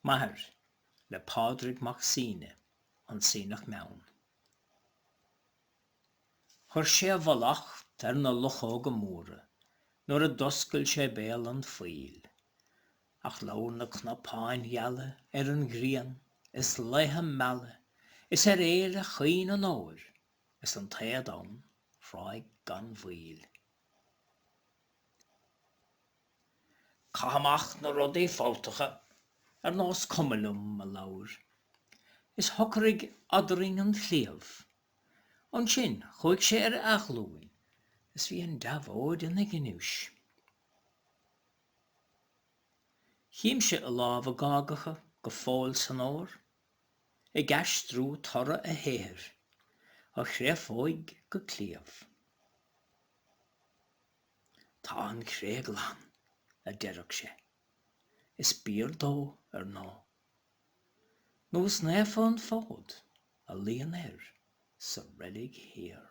Maher le Padraig Mac Síne an Sínach Mewn. Chur sé bhalacht ar na lochóga móra, nuair a doscail sé béal an faoil. Ach lár na knapáin heala ar an ghrian, is leithe meala, is éire chuoin an áir, is an taobh ann, fráig gan bhíl. Cahamach na rudaí fátacha ar nás cumallum a lár. Is hocarig adaring an chléamh. An sin chuig sé ar achlúin, is bhí an dabhóid in ag inúis. Chím sé a lámh a gágacha go fáil san áir, I gceist trú torra a héir, a chréifóig go cléamh. Tá an chréaglan a deireg sé, is bír dó ar ná. Nó is néfa an fád a líon sa reddig hir.